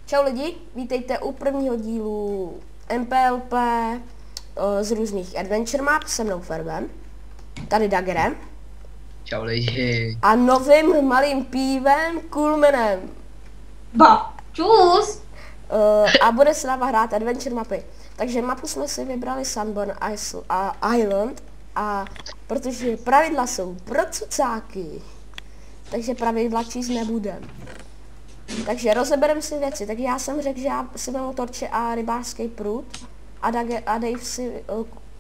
Čau lidi, vítejte u prvního dílu MPLP z různých adventure map se mnou Ferbem, tady Dagerem. Čau lidi. A novým malým pívem Coolmanem. Ba, čus! A bude se nám hrát adventure mapy. Takže mapu jsme si vybrali Sunburn Island a protože pravidla jsou pro cucáky, takže pravidla číst nebudem. Takže rozebereme si věci, takže já jsem řekl, že já si vezmu torče a rybářský prut a Dave si,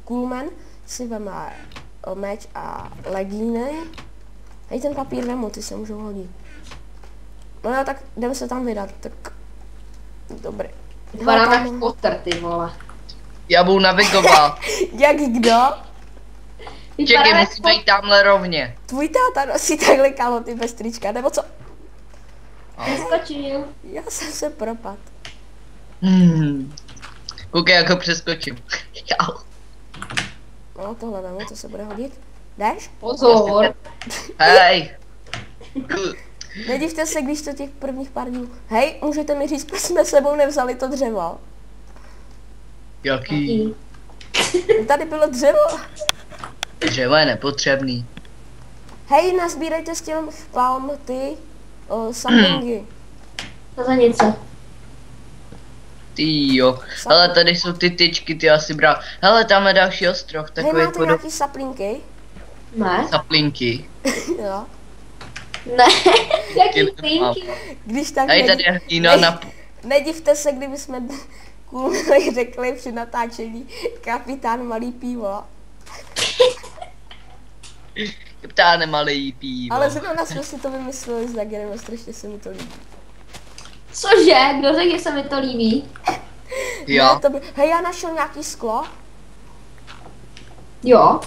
Coolman si veme meč a legíny. Hej, ten papír vemu, ty se můžou hodit. No jo, tak jdeme se tam vydat, tak dobrý. Vypadám jak Potter, ty vole. Já budu navigovat. Jak kdo? Čekej, musíme jít tamhle rovně. Tvůj táta nosí takhle kalhoty bez trička, nebo co? Přeskočil. Já jsem se propad. Koukej, jak ho přeskočím. Čau. No tohle vemu, to se bude hodit. Jdeš? Pozor. Hej. Nedivte se, když to těch prvních pár dní. Hej, můžete mi říct, proč jsme sebou nevzali to dřevo? Jaký? Tady bylo dřevo. Dřevo je nepotřebný. Hej, nazbírejte s těm v palm ty saplingy. To za něco. Ty jo. Hele, tady jsou ty tyčky, ty asi bral. Hele, tam je další ostrov, Hej, takový máte nějaký saplinky? Ne? saplinky. Jo. Ne, jaký pinky. Když tak Hej, tady je hlína na... nedivte se, kdyby jsme Coolmanovi řekli při natáčení kapitán malý pivo. Kapitán malý pivo. Ale zrovna jsme si to vymysleli s Dagerem a strašně se mi to líbí. Cože? Kdo řekl, že se mi to líbí? Jo. Ne, to by... Hej, já našel nějaký sklo. Jo.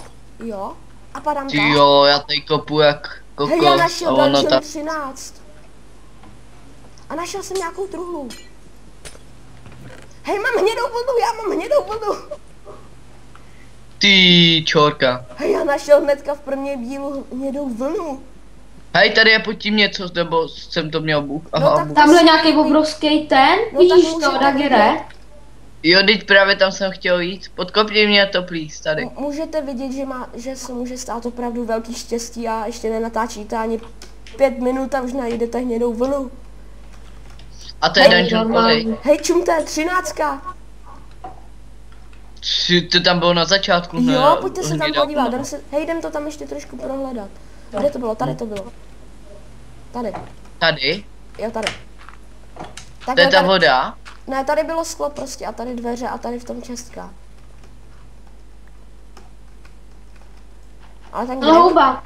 Jo. A padám Ty tam. jo, já tady kopu jak kokos. Hej, já A našel ono Dungeon tam... 13. A našel jsem nějakou truhlu. Hej, mám hnědou vlnu, já mám hnědou vlnu. Ty čorka. Hej, já našel hnedka v prvním dílu hnědou vlnu. Hej, tady je pod tím něco, nebo jsem to měl Bůh. No Aha, tak Bůh. Tamhle nějaký obrovský ten, No víš tak to, můžete Dagere? vidět. Jo, teď právě tam jsem chtěl jít. Podkopni mě to, please, tady. Můžete vidět, že se může stát opravdu velký štěstí a ještě nenatáčíte ani 5 minut a už najdete hnědou vlnu. A to je Hej, dungeon normální. kolej. Hej, čumte, 13. To tam bylo na začátku. Jo, pojďte se tam nedávno. podívat, jdem to tam ještě trošku prohledat. Kde to bylo? Tady to bylo. Tady, Tady? jo tady. To Takhle je ta tady, voda? ne, tady bylo sklo prostě a tady dveře a tady v tom čestka. Ale No houba.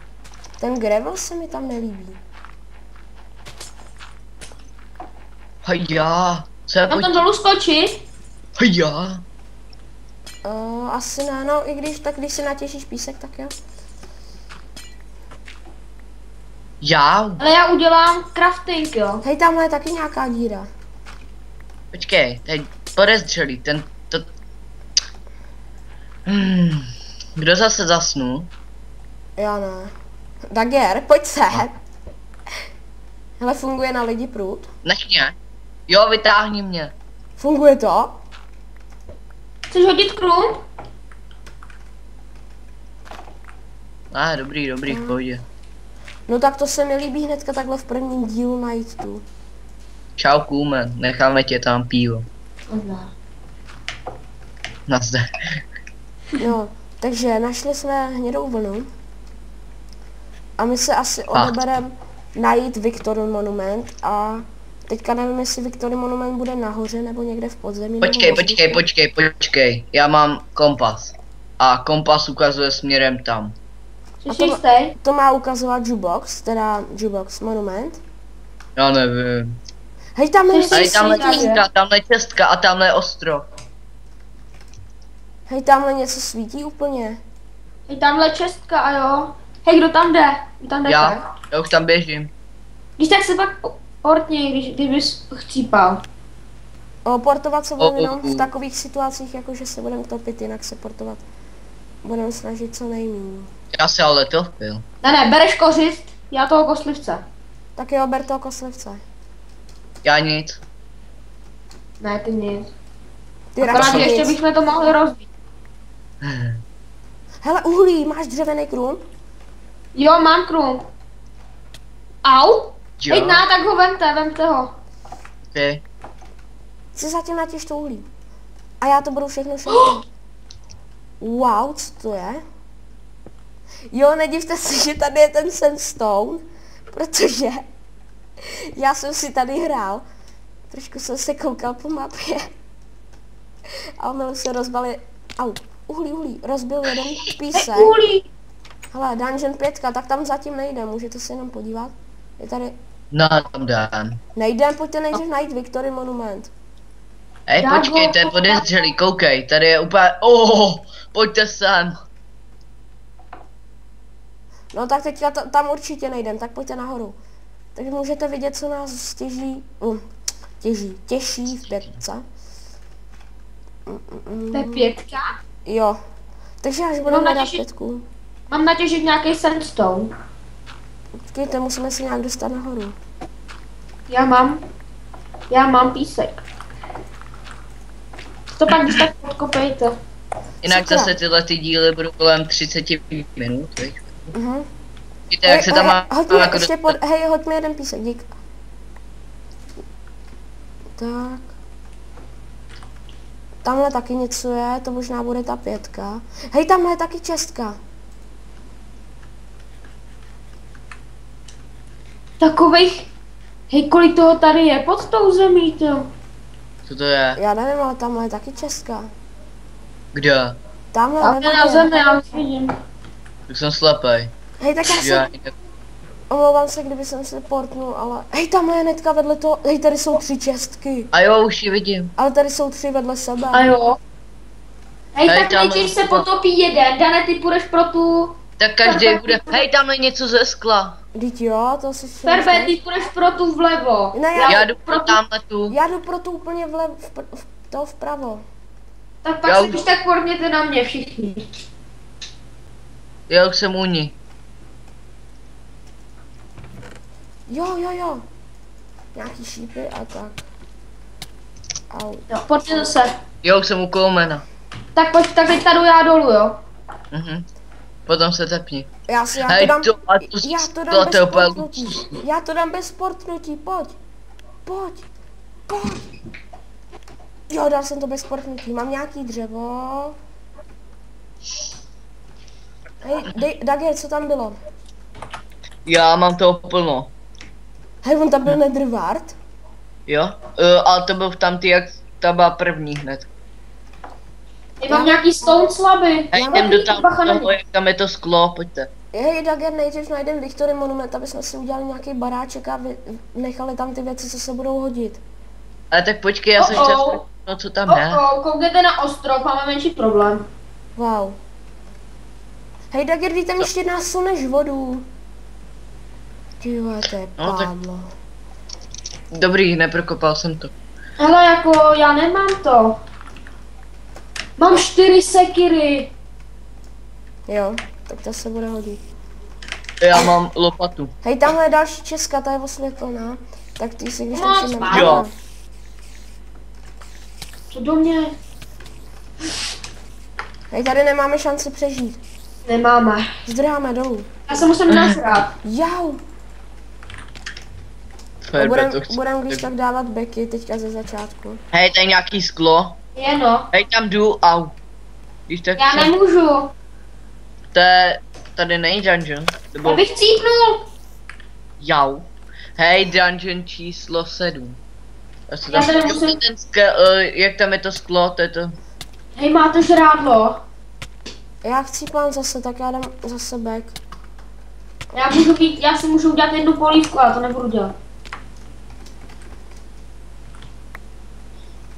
ten gravel se mi tam nelíbí. Hajá. Co je Mám tam pojď? dolů skočit? Hajá. Asi ne, no i když si natěšíš písek, tak jo. Já? Ale já udělám crafting, jo. Hej, tamhle je taky nějaká díra. Počkej, teď podezřelý, to... Kdo zase zasnul? Já ne. Dager, pojď se. Hele, funguje na lidi prut. Nech mě. Jo, vytáhni mě. Funguje to? Chceš hodit krum? Dobrý, v pohodě. No tak to se mi líbí hnedka takhle v prvním dílu najít tu. Čau, Coolman, necháme tě tam pivo. Nazdar. No, takže našli jsme hnědou vlnu. A my se asi Fakt. odebereme najít Victory Monument a teďka nevím, jestli Victory Monument bude nahoře nebo někde v podzemí. nebo ve vzduchu. Počkej. Já mám kompas. A kompas ukazuje směrem tam. Jsi jistý? To má ukazovat Jukebox, teda Jukebox Monument. Já nevím. Hej, tam je Tady Tamhle čestka a tamhle je ostrov. Hej, tamhle něco svítí úplně. Je tamhle čestka a jo. Hej, kdo tam jde? Kdo tam jde? Já už tam běžím. Když tak se pak portni, když bys chcípal. Portovat se budeme jenom v takových situacích, jako že se budeme topit, jinak se portovat budeme snažit co nejméně. Já se ale topil. Ne, bereš kořist, já toho koslivce. Tak jo, ber toho koslivce. Já nic. Ne, ty nic. Ty Akorát radši ještě nic. bychom to mohli rozbít. Hele, uhlí, máš dřevěný krum? Jo, mám krum. Au? Jo. Hej, tak ho vemte ho. Okay. Si zatím natěž to uhlí. A já to budu všechno šetřit. Wow, co to je? Jo, nedivte se, že tady je ten sandstone, protože já jsem si tady hrál. Trošku jsem se koukal po mapě. A omylem se rozbali... Au, uhlí, rozbil jeden písek. Uhlí. Hele, Dungeon 5, tak tam zatím nejde, můžete se jenom podívat. Je tady... No, tam dám. Nejdem, pojďte nejdřív najít Victory Monument. Hej, Dágo. počkej, to je podezřelý, koukej, tady je úplně, pojďte sem. No tak teďka tam určitě nejdem, tak pojďte nahoru. Takže můžete vidět, co nás těší v pětce. To je 5. Jo. Takže až budeme hledat natěžit- 5. Mám natěžit nějaký sandstone. Počkejte, musíme se nějak dostat nahoru. Já mám písek. To pak když tak podkopejte. Jinak Sakra. zase tyhle ty díly budou kolem 30 minut, víš? Víte, Hej, jak se tam má hoď mi jako ještě hoď mi jeden písek, dík. Tak. Tamhle taky něco je, to možná bude ta 5. Hej, tamhle je taky 6. Takových... Hej, kolik toho tady je pod tou zemí, to? Co to je? Já nevím, ale tamhle je taky 6. Kde? Tamhle Tam je na zemi, já už vidím. Tak jsem slepej. Hej, tak já jsem... Omlouvám se, kdyby jsem se portnul, ale... Hej, tamhle je hnedka vedle toho... Hej, tady jsou 3 čestky. A jo, už ji vidím. Ale tady jsou 3 vedle sebe. A jo. Hej, Hej, tak tam- nejdřív se potopí jeden. Dane, ty půjdeš pro tu... Tak každý bude, hej, tam je něco ze skla. Vždyť jo, to si Ferbe, ty půjdeš pro tu vlevo. Ne, Já jdu pro tamhle tu. Já jdu pro tu úplně to vpravo. Tak pak Já se už- když tak porněte na mě všichni. Já už jsem u ní. Jo. Nějaký šípy a tak. Au. Jo, porněte se. Já už jsem u Kolmena. Tak pojď, tak teď jdu já dolů, jo. Potom se tepni. Já Hej, to dám, to- a to já to to dám je bez úplně portnutí. Já to dám bez portnutí, pojď. Jo, dal jsem to bez portnutí, mám nějaký dřevo. Hej, Dagger, co tam bylo? Já mám toho plno. Hej, on tam byl Netherward? Jo? Ale to byl tam ty, jak ta byla první hned. Já mám nějaký stone slaby. Hej, Já jdem mám do tam, bacha na- toho, jak tam je to sklo, pojďte. Hej, Dagger, nejdřív najdem Victory Monument, aby jsme si udělali nějaký baráček a nechali tam ty věci, co se budou hodit. Ale tak počkej, já jsem Oh, chtěl oh. zkusit, no co tam je. Koukněte na ostrov, máme menší problém. Wow. Hej, Dagger, dej tam ještě násuneš vodu. Ty vole, to je No, tak- pádlo. Dobrý, neprokopal jsem to. Hele, jako, já nemám to. Mám 4 sekiry. Jo, tak to se bude hodit. Já mám lopatu. Hej, tamhle je další česka, ta je osvětlená. Tak ty si když No, tak si spálo. Jo. Co do mě? Hej, tady nemáme šanci přežít. Nemáme. Zdrháme dolů. Já se musím nasrát. Jau. Ferbe, to chci. Budem když tak dávat beky teďka ze začátku. Hej, tady nějaký sklo. Jeno. Hej, tam jdu, au. Když tak Já nemůžu. To je, tady není dungeon. To Já byl bych cípnul. jau. Hej, dungeon číslo 7. Já se Já tam, tady jo, musím- ten jak tam je to sklo, to je to. Hej, máte žrádlo. Já chci plán zase, tak já dám zase back. Já si můžu udělat jednu polívku, ale to nebudu dělat.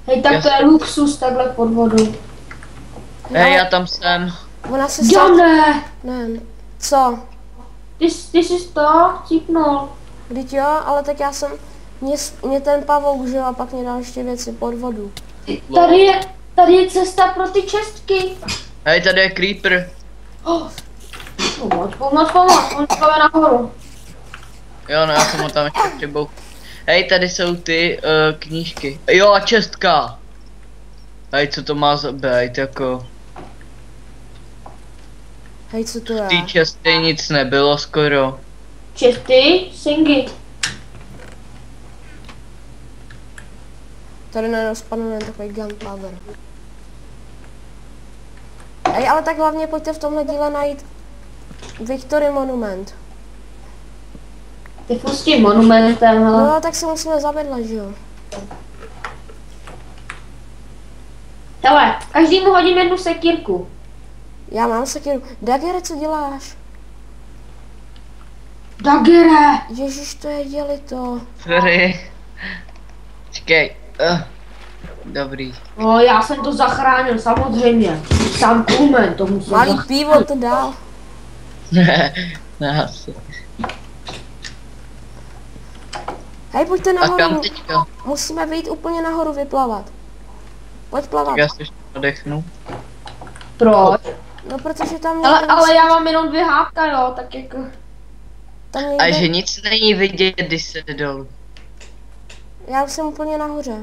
Hej, tak to je luxus takhle pod vodou. Hej, já tam jsem. Ona se Jane! Ne, co? Ty jsi to cípnul. Vždyť jo, ale tak já jsem... Mě ten pavouk, že jo, a pak mě dal ještě věci pod vodu. Tady je cesta pro ty čestky. Hej, tady je creeper. Oh. Pomoc. On jdeme nahoru. Jo, no já jsem ho tam ještě přibou. Hej, tady jsou ty knížky. Jo, a čestka. Hej, co to má za být, jako. Hej, co to je? V té čestě nic nebylo skoro. Česty, singy. Tady najednou spadl jen takový gunpowder. Hej, ale tak hlavně pojďte v tomhle díle najít Victory Monument. Ty furt s tím monumentem, hele. No, tak se musíme zavedla, že jo? Hele, každému hodím jednu sekírku. Já mám sekiru. Dagere, co děláš? Dagere! Ježíš, to je dělito. Sorry. Čekej. Dobrý. No, já jsem to zachránil, samozřejmě. Sám Kulmen to musel Malý zachránit. pivo to dál. Ne, asi. Hej, pojďte A kam nahoru. teďka? Musíme vyjít úplně nahoru vyplavat. Pojď plavat. Tak já se ještě odechnu. Proč? No, protože tam Ale já mám jenom 2 hápka, jo, tak jako... tam A někde... že nic není vidět, když se jde dolů. Já už jsem úplně nahoře.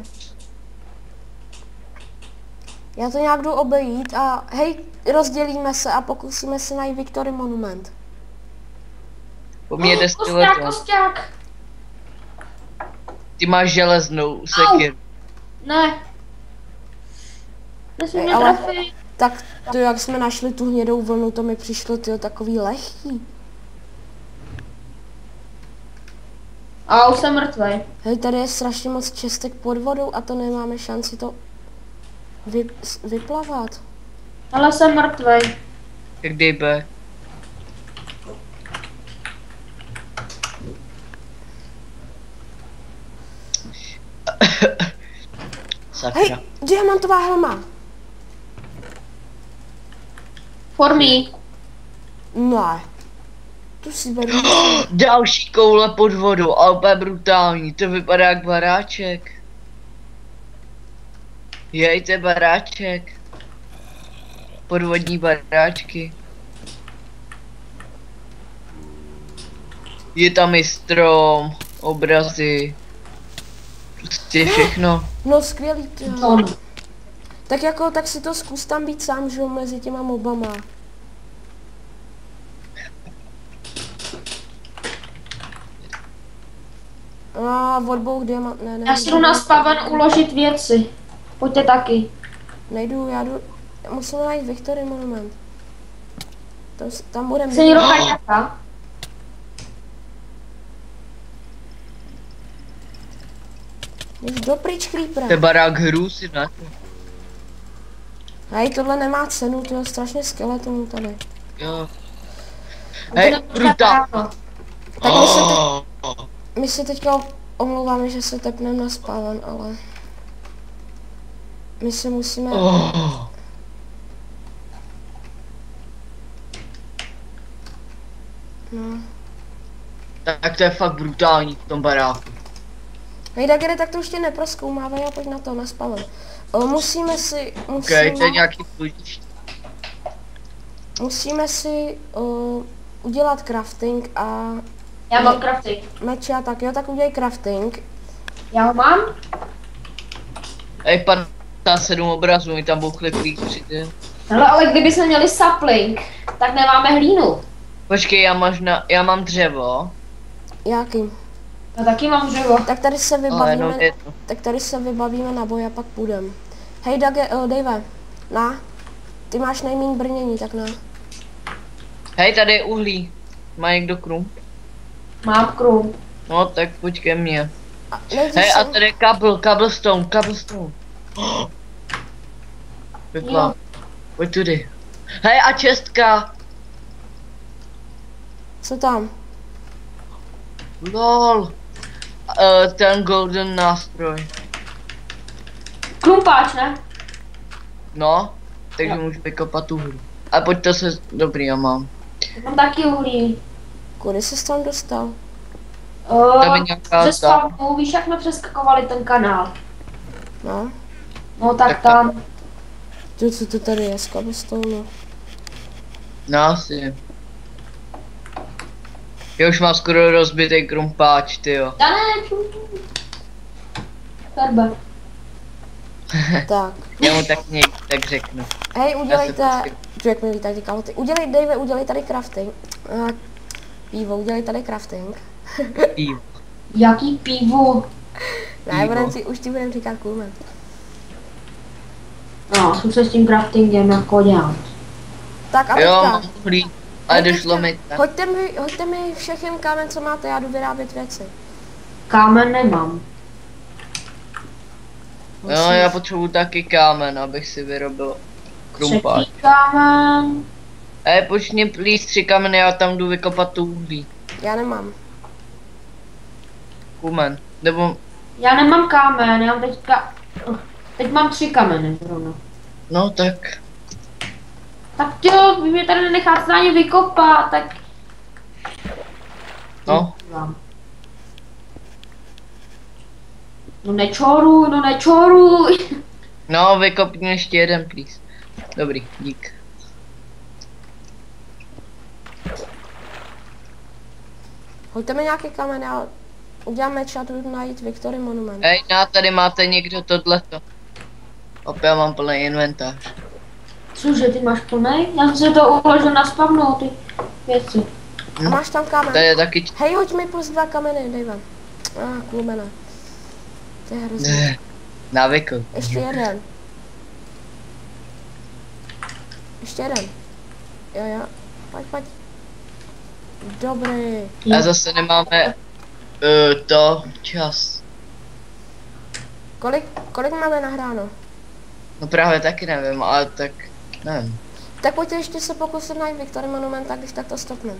Já to nějak jdu obejít a hej, rozdělíme se a pokusíme se najít Victory Monument. Po mně jde Kosťák, skeleton. kosťák! Ty máš železnou sekiru. Ne. Nesmí mě ale- trefit. Tak to, jak jsme našli tu hnědou vlnu, to mi přišlo tyjo, takový lehký. A už jsem mrtvej. Hej, tady je strašně moc čestek pod vodou a to nemáme šanci to vyplavat. Ale jsem mrtvej. Jak dejbe. Sakra. Hej, diamantová helma. For me. Ne. Tu si beru. Další koule pod vodou, ale úplně brutální, to vypadá jak baráček. Jej, to je baráček. Podvodní baráčky. Je tam i strom, obrazy. Prostě všechno. No skvělý, tyjo. No. Tak jako, tak si to zkus tam být sám, že jo, mezi těma mobama. A odbouch diamant, ne, Já si jdu na spaven uložit věci. Pojďte taky. Nejdu, já jdu, musíme najít Victory Monument. Tam budeme. Chce někdo kaňaka? Jdeš dopryč, Creeper. To je barák hrůzy, ne? Hej, tohle nemá cenu, to je strašně skeletonů tady. Jo. To Hej, nebude bruta. ráno. Tak my se teďka omlouváme, že se tepneme na spaven, ale... My se musíme... No. Tak to je fakt brutální v tom baráku. Hej, Dagere, tak to ještě neprozkoumávej a pojď na to, na spaven. Musíme si... Okej, to je nějaký budíš. Musíme si udělat crafting a Já mám crafting. meče a tak, jo, tak udělej crafting. Já ho mám? Hej, 57 obrazů, mi tam bouchli klíči, ty. Hele, ale kdyby jsme měli sapling, tak nemáme hlínu. Počkej, já mám dřevo. Jaký? Já taky mám dřevo. Tak tady se Ale jenom vybavíme, jedno. tak tady se vybavíme na boj a pak půjdem. Hej, Dave, na. Ty máš nejméně brnění, tak na. Hej, tady je uhlí. Má někdo krum? Mám krum. No, tak pojď ke mně. Nejdřív Hej, a si- tady je cobblestone. Vypla. Jo. Pojď tudy. Hej, a čestka. Co tam? Lol. Ten golden nástroj. Krumpáč, ne? No, takže Jo. můžu vykopat tu hru. A pojďte se, dobrý, já mám. Mám taky uhlí. Kudy jsi tam dostal? Tam je nějaká Ze spavnu, víš, jak jsme přeskakovali ten kanál? No. No tak Tak tam. Co to tady je z cobblestone? No, asi. Já už mám skoro rozbitý krumpáč, tyjo. Dané, Ferbe. Tak. Já mu tak někdy tak řeknu. Hej, udělejte, Já se Jack mi tady kamoty. Udělej, Dave, udělej tady crafting. Pivo, udělej tady crafting. Pivo. Jaký pivo? Ne, už ti budem říkat kulmen. No, jsem se s tím craftingem jako dělat. Tak a Jo, teďka, mám uhlí. Ale došlo mi tak. hoďte mi všechny kámen, co máte, já jdu vyrábět věci. Kámen nemám. Jo, já potřebuji taky kámen, abych si vyrobil krumpáč. Třetí kámen. Počni plíst 3 kameny, já tam jdu vykopat tu uhlí. Já nemám. Kumen. Nebo, Já nemám kámen, já mám teďka... Teď mám 3 kameny zrovna. no tak. Tak jo, vy mě tady nenecháte ani vykopat, tak... No. No nečoruj. No, vykopni ještě jeden, please. Dobrý, dík. Hoďte mi nějaký kámen, já udělám meč a jdu najít Victory Monument. Tady máte někdo tohleto. Opět já mám plný inventář. Cože, ty máš plnej? Já jsem se to uložil na spavnou, ty věci. A máš tam kámen? Tady je taky... Hej, hoď mi plus 2 kameny, Dave. Kulmena. To je hrozně. Návykl. Ještě jeden. Ještě jeden. Jo. Pojď. Dobrý. A zase nemáme to čas. Kolik máme nahráno? No právě taky nevím, ale tak nevím. Tak pojďte ještě se pokusit najít Victory Monument, tak když tak to stopneme.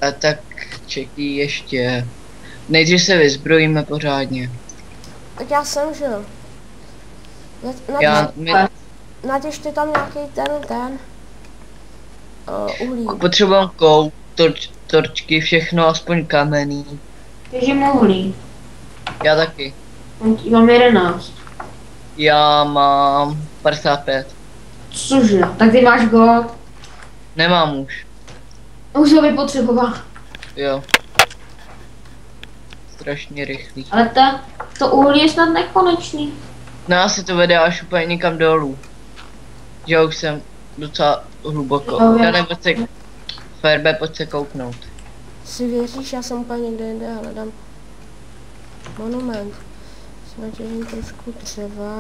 A tak čeký ještě. Nejdřív se vyzbrojíme pořádně. Tak já jsem, že jo. Natěžte tam nějaký ten. Uhlí. Potřebujeme torčky, všechno, aspoň kamenný. Takže uhlí. Já taky. Mám 11. Já mám 55. Cože? Tak ty máš gold. Nemám už. Už ho vypotřeboval. Jo. Strašně rychlý. Ale to uhlí je snad nekonečný. No asi to vede až úplně někam dolů. Že už jsem docela hluboko. Já nebo se... Ferbe, pojď se kouknout. Si věříš, já jsem úplně někde jinde, hledám monument. Natěžím trošku dřeva.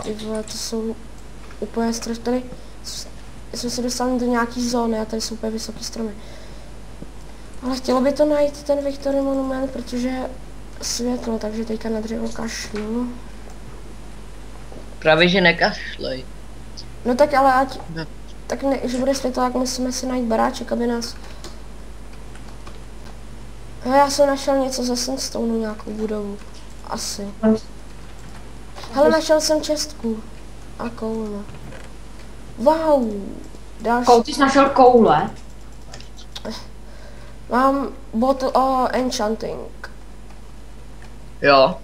Ty vole, to jsou úplně strašné. Tady jsme se dostali do nějaký zóny a tady jsou úplně vysoký stromy. Ale chtělo by to najít ten Victory Monument, protože světlo, takže teďka na dřevo kašlu. Právě že nekašlej. No tak ale ať... No. Tak ne, že bude světlo, tak musíme si najít baráček, aby nás... No, já jsem našel něco ze Sandstone, nějakou budovu. Asi. Hele, našel jsem čestku. A koule. Wow. Další. Ty jsi našel koule? Mám bottle o enchanting. Jo.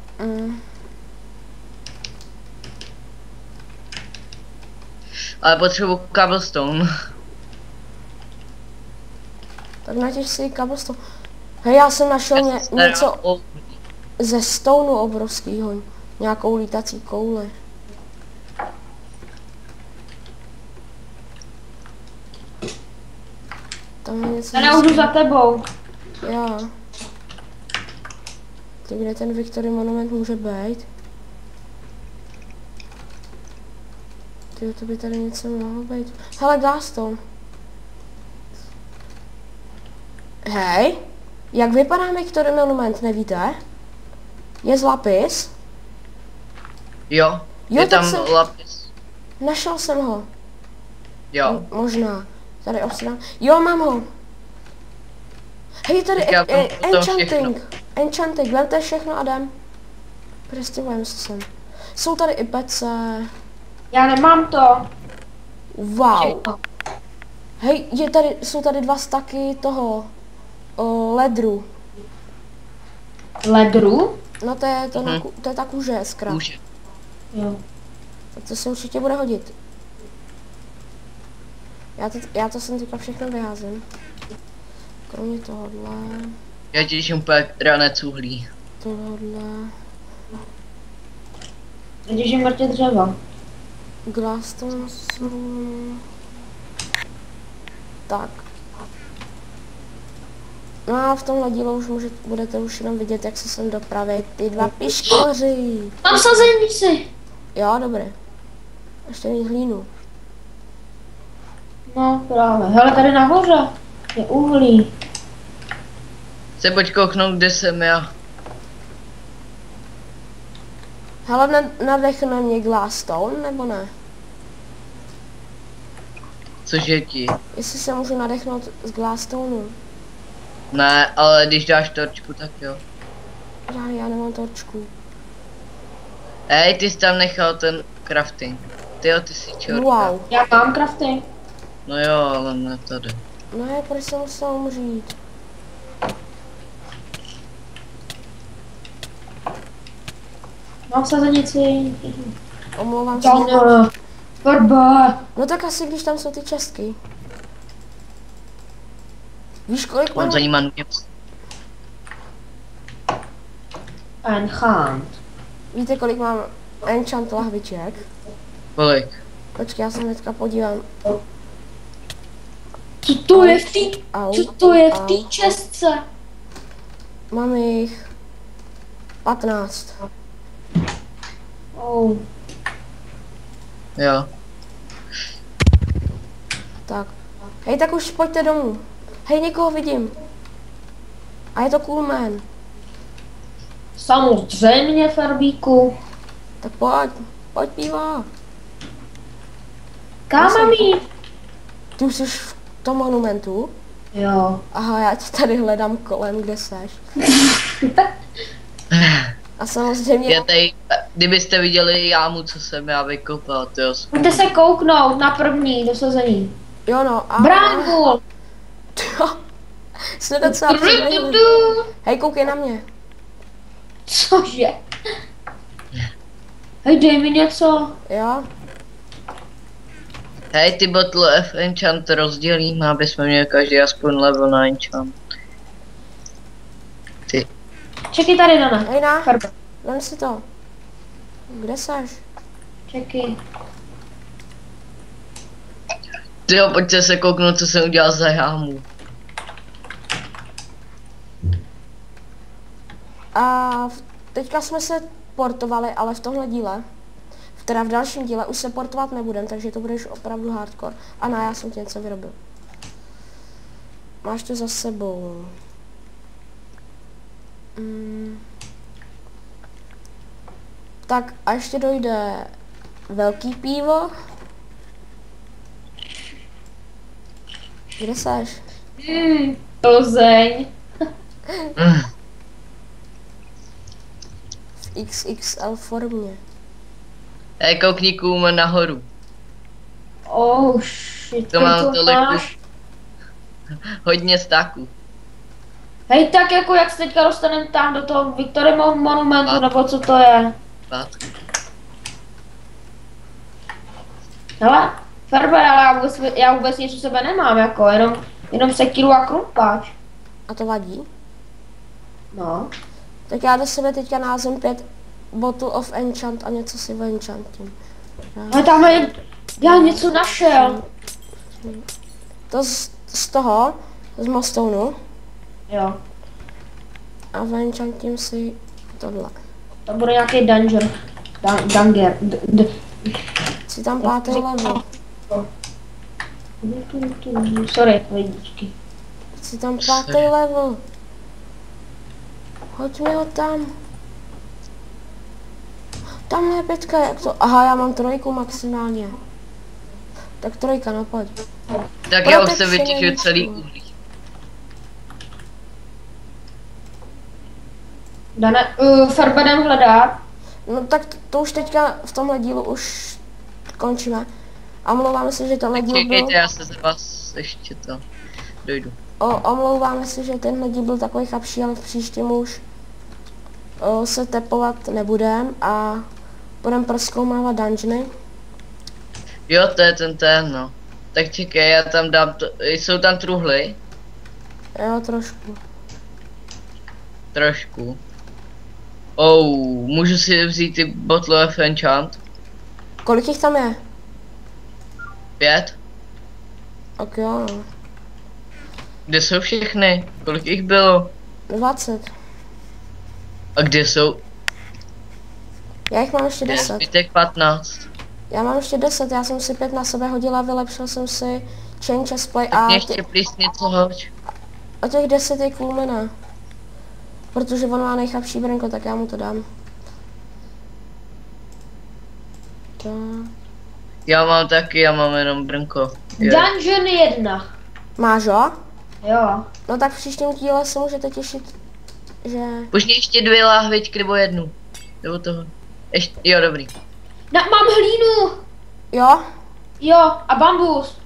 Ale potřebuji cobblestone. Tak natěž si cobblestone. Hej, já jsem našel něco ze stoneu obrovskýho. Nějakou lítací kouli. Tam je něco... Já jdu za tebou. Já. Ty, kde ten Victory Monument může být? Ty, to by tady něco mohlo být. Hele, Glasstone. Hej, jak vypadá Victory Monument, nevíte? Je z lapis? Jo, Jo, je tak tam lapis. Našel jsem ho. Jo. Možná. Tady obsidám. Jo, mám ho. Hej, tady Tak já tam enchanting. Enchanting, vemte všechno a jdem. Prestěhujeme se sem. Jsou tady i pece. Já nemám to. Wow. Hej, jsou tady 2 staky toho ledru. Ledru? No to je to je ta kůže, skra. Může. Jo. Tak to se určitě bude hodit. Já to sem teďka všechno vyházím. Kromě tohohle, Já těším úplně ranec uhlí. tohohle, Vidíš, že mrtě dřeva. Glassstone sůl. Tak. No a v tomhle dílu už budete už jenom vidět, jak se sem dopravit ty dva piškoři. Tam sazenici. Jo, dobré. Ještě mít hlínu. No právě. Hele, tady nahoře je uhlí. Se pojď kouknout, kde jsem já. Hele, nadechne mě Glassstone, nebo ne? Cože ti? Jestli se můžu nadechnout z Glassstone. Ne, ale když dáš torčku, tak jo. Já nemám torčku. Ej, ty jsi tam nechal ten crafting. Tyjo, ty jsi čorka. Wow. Já mám crafting. No jo, ale ne tady. No proč jsem musel umřít? Mám sazenici. Omlouvám se. Barba. No tak asi když tam jsou ty čestky. Víš kolik On mám? za ním má nůž. Enchant. Víte kolik mám enchant lahviček? Kolik? Počkej, já se hnedka podívám. Co to je v té... Au, Co to je v au. té čestce? Mám jich 15. Oh. Jo. Tak. Hej, tak už pojďte domů. Hej, někoho vidím. A je to cool man. Samozřejmě, Farbíku. Tak pojď piva. Kam mám jít? Ty už jsi v tom monumentu? Jo. Aha, já tě tady hledám kolem, kde seš. A samozřejmě... Já tady, kdybyste viděli jámu, co jsem já vykopal, to jo. Pojďte se kouknout na první dosazení. Jo no, a... Bránku! Jsme docela předběhli. Hej, koukej na mě. Cože? Hej, dej mi něco. Jo? Hej, ty bottle F enchant rozdělíme, aby jsme měli každý aspoň level na enchant. Ty. Čekej tady, Dana. Hej na, Farba. vem si to. Kde seš? Čekej. Tyjo, pojďte se kouknout, co jsem udělal za jámu. Teďka jsme se portovali, ale v tomhle díle, teda v dalším díle už se portovat nebudem, takže to budeš opravdu hardcore. A ne, já jsem ti něco vyrobil. Máš to za sebou. Tak a ještě dojde velký pivo. Kde seš? Plzeň. V XXL formě. Hej, koukni kům nahoru. Oh shit. To mám tolik máš? Hodně stáků. Hej, tak jako jak se teďka dostaneme tam do toho Victory monumentu, A? nebo co to je? Fakt. Hele, Ferber, ale já vůbec nic u sebe nemám, jako, jenom sekiru a krumpáč. A to vadí? No. Tak já do sebe teďka názvem 5 Bottle of Enchant a něco si enchantím. Ale tam je, já něco našel. To z toho, z Mostoneu. Jo, A enchantím si tohle. to bude nějaký dungeon. Danger. Si tam 5. level. Sorry, lidičky. Si tam 5. level. Hoď mi ho tam. Tam je 5, jak to? Aha, já mám 3 maximálně. Tak 3, no pojď. Tak já už se Protection vytěžuji and celý food. uhlí. Dane, Ferber jdem hledat. No tak to už teďka v tomhle dílu už končíme. A omlouváme se, že tenhle díl byl... Čekejte, já se za vás ještě to dojdu. Omlouváme se, že tenhle díl byl takový chabší, ale v příštím už se tepovat nebudem a budeme prozkoumávat dungeony. Jo, to je ten, no. Tak čekej, já tam dám to, jsou tam truhly? Jo, trošku. Trošku. Můžu si vzít ty Bottle of Enchant? Kolik jich tam je? 5? Ok jo, no. Kde jsou všechny? Kolik jich bylo? 20. A kde jsou? Já jich mám ještě Je 10. zbytek 15. Já mám ještě 10, já jsem si 5 na sebe hodila, vylepšil jsem si chain chestplate Tak a mě ještě please něco hoď. a těch 10 je Coolmana. Protože on má nejchabší brnko, tak já mu to dám. Tak. Já mám jenom brnko. Je. Dungeon 1. Máš jo? Jo. No tak v příštím díle se můžete těšit, že... Už mě ještě 2 láhvičky nebo 1. Nebo toho. Ještě, jo, dobrý. Mám hlínu. Jo? Jo, a bambus.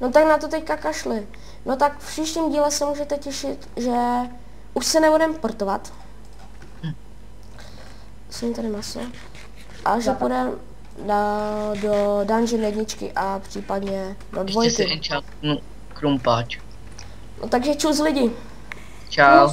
No tak na to teďka kašli. No tak v příštím díle se můžete těšit, že už se nebudeme portovat. Jsem tady maso. A že půjdeme do Dungeon 1 a případně do Ještě si 2. enchantnu krumpáč. No takže čus lidi. Čau.